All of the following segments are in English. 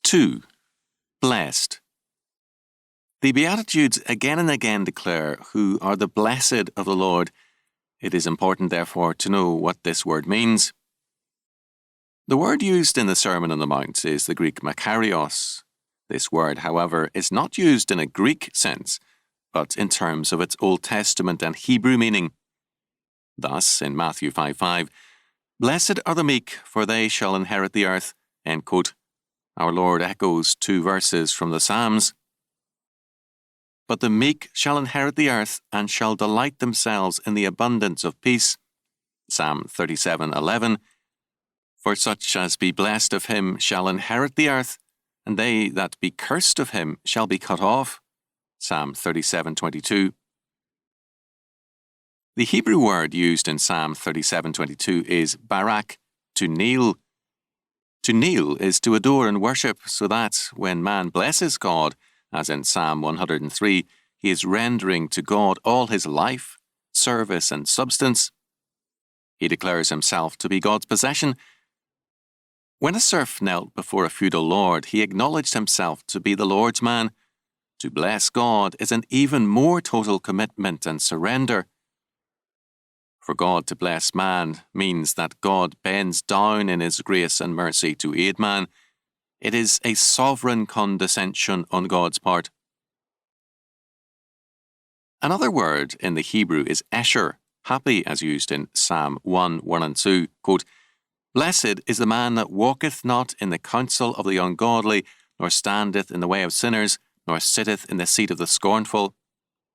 2. Blessed. The Beatitudes again and again declare who are the blessed of the Lord. It is important, therefore, to know what this word means. The word used in the Sermon on the Mount is the Greek makarios. This word, however, is not used in a Greek sense, but in terms of its Old Testament and Hebrew meaning. Thus, in Matthew 5:5, "Blessed are the meek, for they shall inherit the earth." End quote. Our Lord echoes 2 verses from the Psalms. "But the meek shall inherit the earth, and shall delight themselves in the abundance of peace." Psalm 37:11. "For such as be blessed of him shall inherit the earth, and they that be cursed of him shall be cut off." Psalm 37:22. The Hebrew word used in Psalm 37:22 is barak, to kneel. To kneel is to adore and worship, so that when man blesses God, as in Psalm 103, he is rendering to God all his life, service, and substance. He declares himself to be God's possession. When a serf knelt before a feudal lord, he acknowledged himself to be the Lord's man. To bless God is an even more total commitment and surrender. For God to bless man means that God bends down in his grace and mercy to aid man. It is a sovereign condescension on God's part. Another word in the Hebrew is esher, happy, as used in Psalm 1:1 and 2. Quote, "Blessed is the man that walketh not in the counsel of the ungodly, nor standeth in the way of sinners, nor sitteth in the seat of the scornful.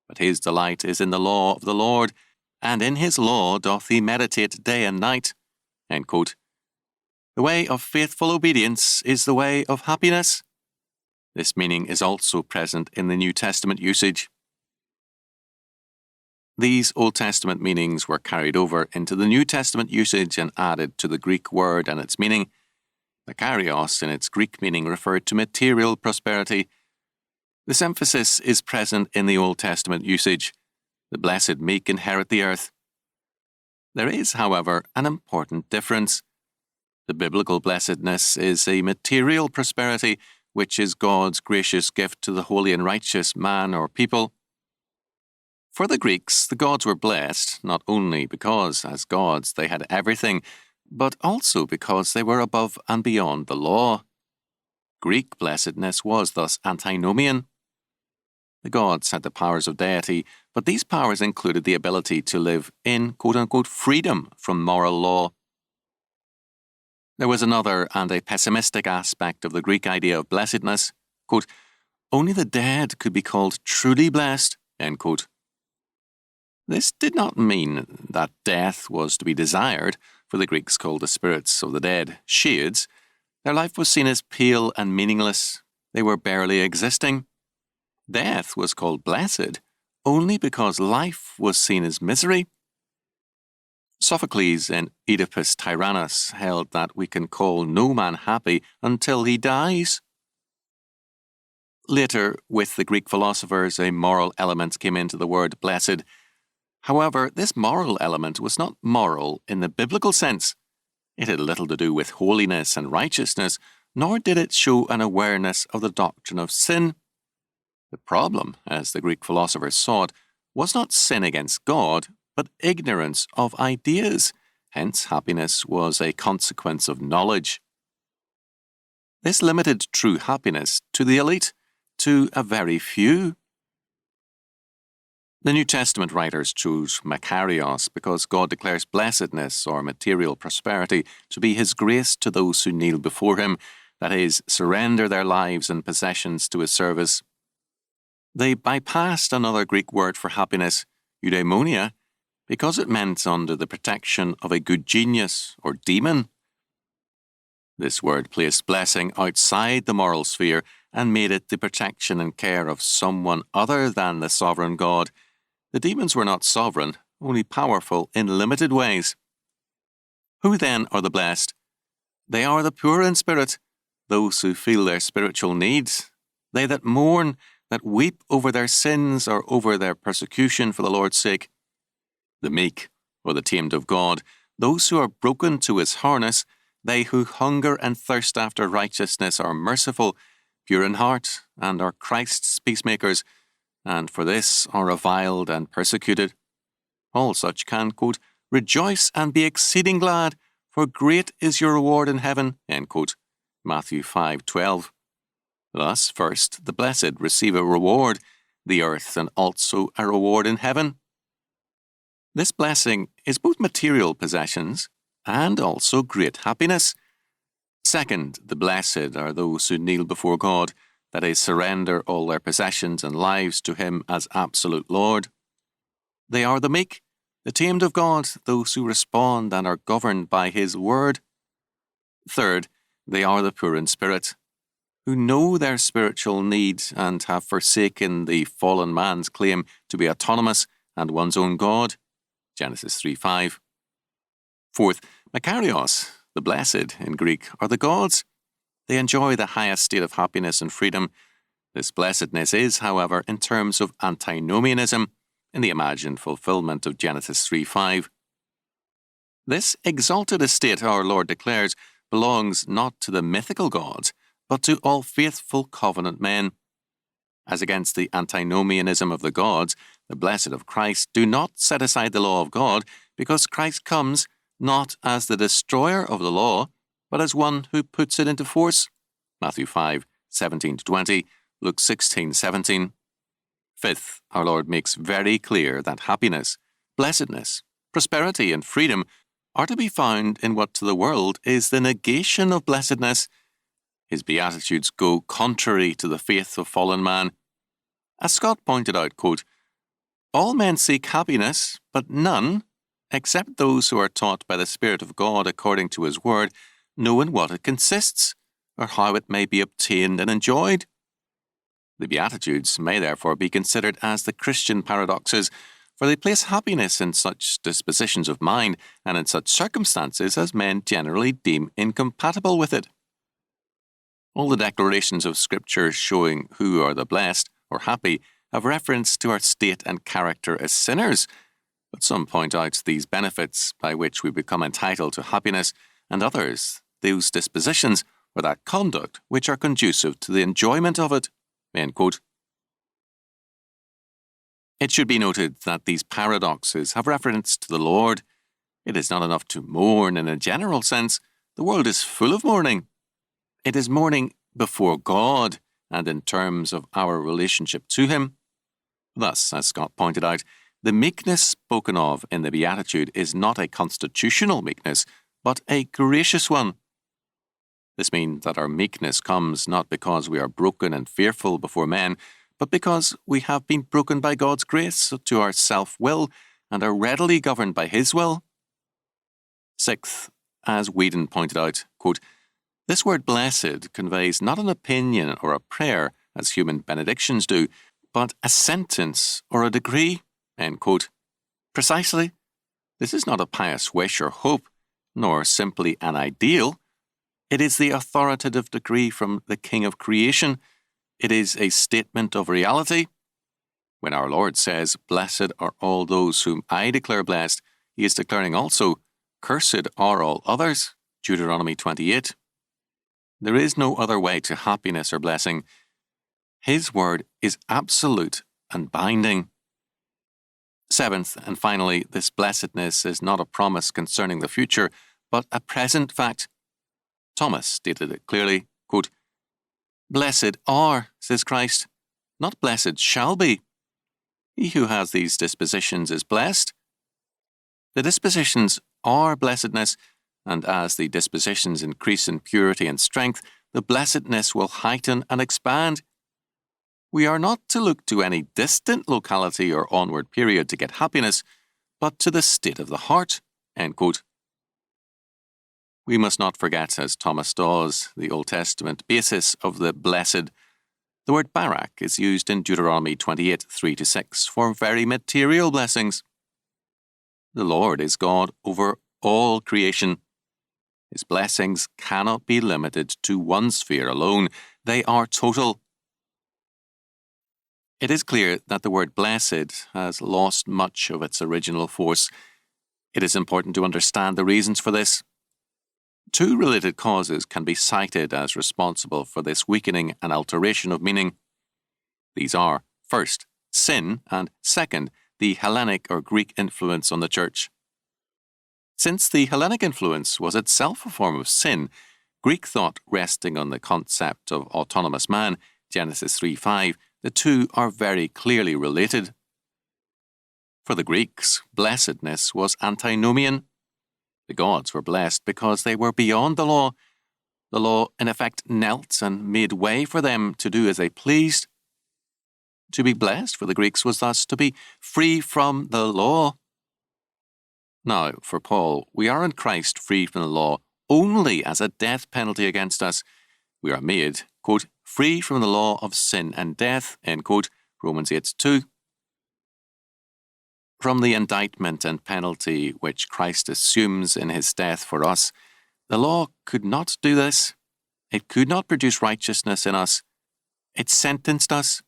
But his delight is in the law of the Lord, and in his law doth he meditate day and night." End quote. The way of faithful obedience is the way of happiness. This meaning is also present in the New Testament usage. These Old Testament meanings were carried over into the New Testament usage and added to the Greek word and its meaning. Makarios, in its Greek meaning, referred to material prosperity. This emphasis is present in the Old Testament usage. The blessed meek inherit the earth. There is, however, an important difference. The biblical blessedness is a material prosperity, which is God's gracious gift to the holy and righteous man or people. For the Greeks, the gods were blessed, not only because, as gods, they had everything, but also because they were above and beyond the law. Greek blessedness was thus antinomian. The gods had the powers of deity, but these powers included the ability to live in quote-unquote freedom from moral law. There was another and a pessimistic aspect of the Greek idea of blessedness. Quote, "Only the dead could be called truly blessed." End quote. This did not mean that death was to be desired, for the Greeks called the spirits of the dead shades. Their life was seen as pale and meaningless. They were barely existing. Death was called blessed only because life was seen as misery. Sophocles in Oedipus Tyrannus held that we can call no man happy until he dies. Later, with the Greek philosophers, a moral element came into the word blessed. However, this moral element was not moral in the biblical sense. It had little to do with holiness and righteousness, nor did it show an awareness of the doctrine of sin. The problem, as the Greek philosophers saw it, was not sin against God, but ignorance of ideas. Hence, happiness was a consequence of knowledge. This limited true happiness to the elite, to a very few. The New Testament writers chose makarios because God declares blessedness or material prosperity to be his grace to those who kneel before him, that is, surrender their lives and possessions to his service. They bypassed another Greek word for happiness, eudaimonia, because it meant under the protection of a good genius or demon. This word placed blessing outside the moral sphere and made it the protection and care of someone other than the sovereign God. The demons were not sovereign, only powerful in limited ways. Who then are the blessed? They are the poor in spirit, those who feel their spiritual needs, they that mourn, that weep over their sins or over their persecution for the Lord's sake. The meek, or the tamed of God, those who are broken to his harness, They who hunger and thirst after righteousness are merciful, pure in heart, and are Christ's peacemakers, and for this are reviled and persecuted. All such can, quote, rejoice and be exceeding glad, for great is your reward in heaven, end quote. Matthew 5:12. Thus, first, the blessed receive a reward, the earth, and also a reward in heaven. This blessing is both material possessions and also great happiness. Second, the blessed are those who kneel before God, that is, surrender all their possessions and lives to Him as absolute Lord. They are the meek, the tamed of God, those who respond and are governed by His word. Third, they are the poor in spirit, who know their spiritual need and have forsaken the fallen man's claim to be autonomous and one's own God. Genesis 3:5. Fourth, Makarios, the blessed in Greek, are the gods. They enjoy the highest state of happiness and freedom. This blessedness is, however, in terms of antinomianism, in the imagined fulfillment of Genesis 3:5. This exalted estate, our Lord declares, belongs not to the mythical gods, but to all faithful covenant men. As against the antinomianism of the gods, the blessed of Christ do not set aside the law of God, because Christ comes not as the destroyer of the law, but as one who puts it into force. Matthew 5:17-20, Luke 16:17. Fifth, our Lord makes very clear that happiness, blessedness, prosperity, and freedom are to be found in what to the world is the negation of blessedness. His Beatitudes go contrary to the faith of fallen man. As Scott pointed out, quote, all men seek happiness, but none, except those who are taught by the Spirit of God according to His word, know in what it consists, or how it may be obtained and enjoyed. The Beatitudes may therefore be considered as the Christian paradoxes, for they place happiness in such dispositions of mind and in such circumstances as men generally deem incompatible with it. All the declarations of Scripture showing who are the blessed or happy have reference to our state and character as sinners, but some point out these benefits by which we become entitled to happiness, and others those dispositions or that conduct which are conducive to the enjoyment of it. End quote. It should be noted that these paradoxes have reference to the Lord. It is not enough to mourn in a general sense. The world is full of mourning. It is mourning before God and in terms of our relationship to Him. Thus, as Scott pointed out, the meekness spoken of in the Beatitude is not a constitutional meekness, but a gracious one. This means that our meekness comes not because we are broken and fearful before men, but because we have been broken by God's grace to our self-will and are readily governed by His will. Sixth, as Whedon pointed out, quote, this word blessed conveys not an opinion or a prayer, as human benedictions do, but a sentence or a decree, end quote. Precisely. This is not a pious wish or hope, nor simply an ideal. It is the authoritative decree from the King of creation. It is a statement of reality. When our Lord says, blessed are all those whom I declare blessed, He is declaring also, cursed are all others, Deuteronomy 28. There is no other way to happiness or blessing. His word is absolute and binding. Seventh, and finally, this blessedness is not a promise concerning the future, but a present fact. Thomas stated it clearly, quote, blessed are, says Christ, not blessed shall be. He who has these dispositions is blessed. The dispositions are blessedness, and as the dispositions increase in purity and strength, the blessedness will heighten and expand. We are not to look to any distant locality or onward period to get happiness, but to the state of the heart, end quote. We must not forget, as Thomas does, the Old Testament basis of the blessed. The word barak is used in Deuteronomy 28, 3-6 for very material blessings. The Lord is God over all creation. His blessings cannot be limited to one sphere alone. They are total. It is clear that the word blessed has lost much of its original force. It is important to understand the reasons for this. Two related causes can be cited as responsible for this weakening and alteration of meaning. These are, first, sin, and second, the Hellenic or Greek influence on the Church. Since the Hellenic influence was itself a form of sin, Greek thought resting on the concept of autonomous man, Genesis 3:5, the two are very clearly related. For the Greeks, blessedness was antinomian. The gods were blessed because they were beyond the law. The law, in effect, knelt and made way for them to do as they pleased. To be blessed for the Greeks was thus to be free from the law. Now, for Paul, we are in Christ free from the law only as a death penalty against us. We are made, quote, free from the law of sin and death, end quote, Romans 8:2. From the indictment and penalty which Christ assumes in his death for us, the law could not do this. It could not produce righteousness in us. It sentenced us.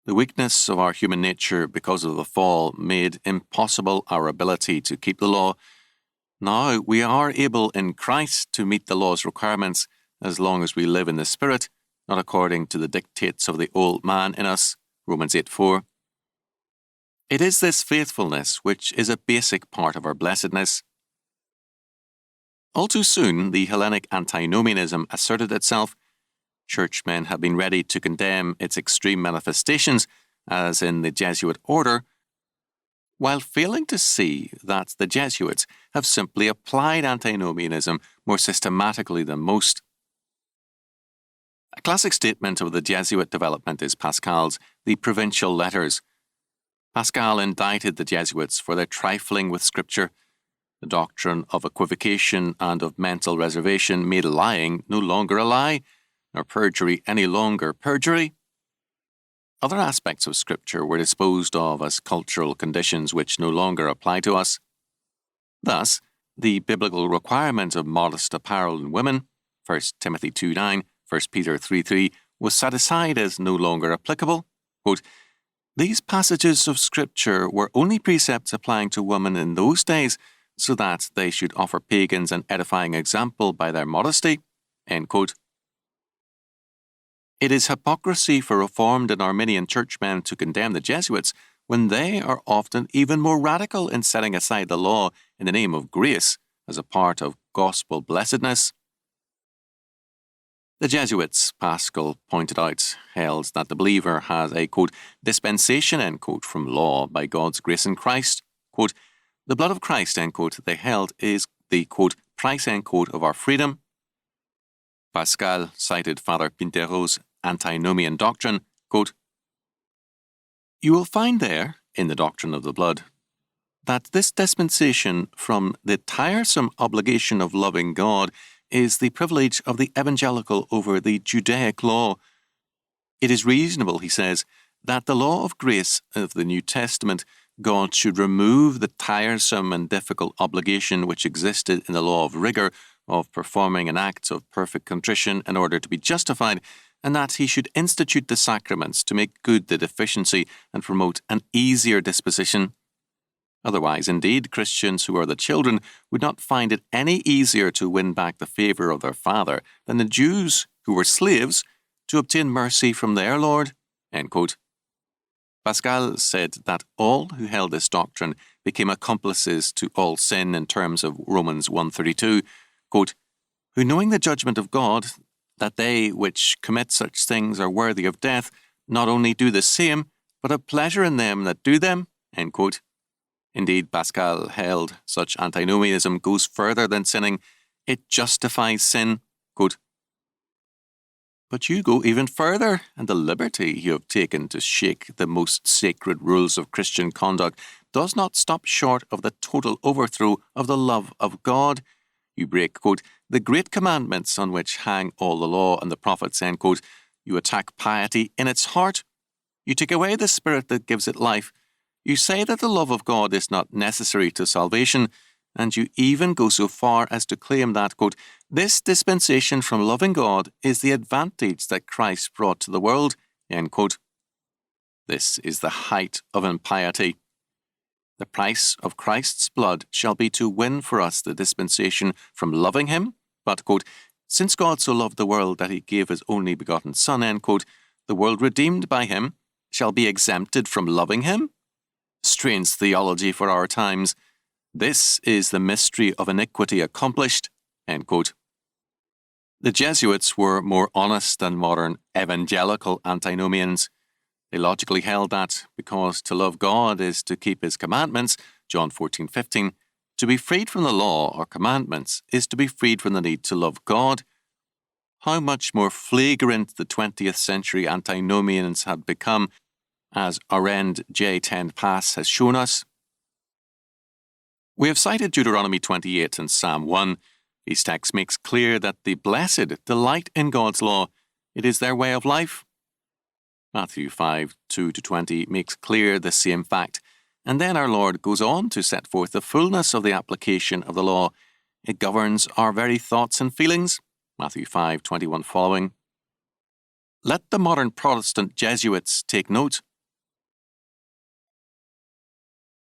The weakness of our human nature because of the fall made impossible our ability to keep the law. Now we are able in Christ to meet the law's requirements as long as we live in the Spirit, not according to the dictates of the old man in us, Romans 8:4. It is this faithfulness which is a basic part of our blessedness. All too soon, the Hellenic antinomianism asserted itself. Churchmen have been ready to condemn its extreme manifestations, as in the Jesuit order, while failing to see that the Jesuits have simply applied antinomianism more systematically than most. A classic statement of the Jesuit development is Pascal's The Provincial Letters. Pascal indicted the Jesuits for their trifling with Scripture. The doctrine of equivocation and of mental reservation made lying no longer a lie, nor perjury any longer perjury. Other aspects of Scripture were disposed of as cultural conditions which no longer apply to us. Thus, the biblical requirement of modest apparel in women, 1 Timothy 2:9, 1 Peter 3:3, was set aside as no longer applicable. Quote, these passages of Scripture were only precepts applying to women in those days, so that they should offer pagans an edifying example by their modesty. End quote. It is hypocrisy for Reformed and Arminian churchmen to condemn the Jesuits when they are often even more radical in setting aside the law in the name of grace as a part of gospel blessedness. The Jesuits, Pascal pointed out, held that the believer has a, quote, dispensation, end quote, from law by God's grace in Christ. Quote, the blood of Christ, end quote, they held is the, quote, price, end quote, of our freedom. Pascal cited Father Pintero's antinomian doctrine, quote, you will find there, in the doctrine of the blood, that this dispensation from the tiresome obligation of loving God is the privilege of the evangelical over the Judaic law. It is reasonable, he says, that the law of grace of the New Testament, God should remove the tiresome and difficult obligation which existed in the law of rigor of performing an act of perfect contrition in order to be justified, and that he should institute the sacraments to make good the deficiency and promote an easier disposition. Otherwise, indeed, Christians who are the children would not find it any easier to win back the favour of their Father than the Jews, who were slaves, to obtain mercy from their Lord. End quote. Pascal said that all who held this doctrine became accomplices to all sin in terms of Romans 1:32, quote, who knowing the judgment of God, that they which commit such things are worthy of death, not only do the same, but have pleasure in them that do them. End quote. Indeed, Pascal held such antinomianism goes further than sinning. It justifies sin. Quote, but you go even further, and the liberty you have taken to shake the most sacred rules of Christian conduct does not stop short of the total overthrow of the love of God. You break, quote, the great commandments on which hang all the law and the prophets, end quote. You attack piety in its heart. You take away the spirit that gives it life. You say that the love of God is not necessary to salvation, and you even go so far as to claim that, quote, this dispensation from loving God is the advantage that Christ brought to the world, end quote. This is the height of impiety. The price of Christ's blood shall be to win for us the dispensation from loving him, but, quote, since God so loved the world that he gave his only begotten Son, end quote, the world redeemed by him shall be exempted from loving him? Strange theology for our times. This is the mystery of iniquity accomplished, end quote. The Jesuits were more honest than modern evangelical antinomians. They logically held that because to love God is to keep his commandments, John 14:15, to be freed from the law or commandments is to be freed from the need to love God. How much more flagrant the 20th century antinomians had become, as Arend J. Ten Pass has shown us. We have cited Deuteronomy 28 and Psalm 1. These texts makes clear that the blessed delight in God's law. It is their way of life. Matthew 5:2-20 makes clear the same fact, and then our Lord goes on to set forth the fullness of the application of the law. It governs our very thoughts and feelings. Matthew 5:21 following. Let the modern Protestant Jesuits take note.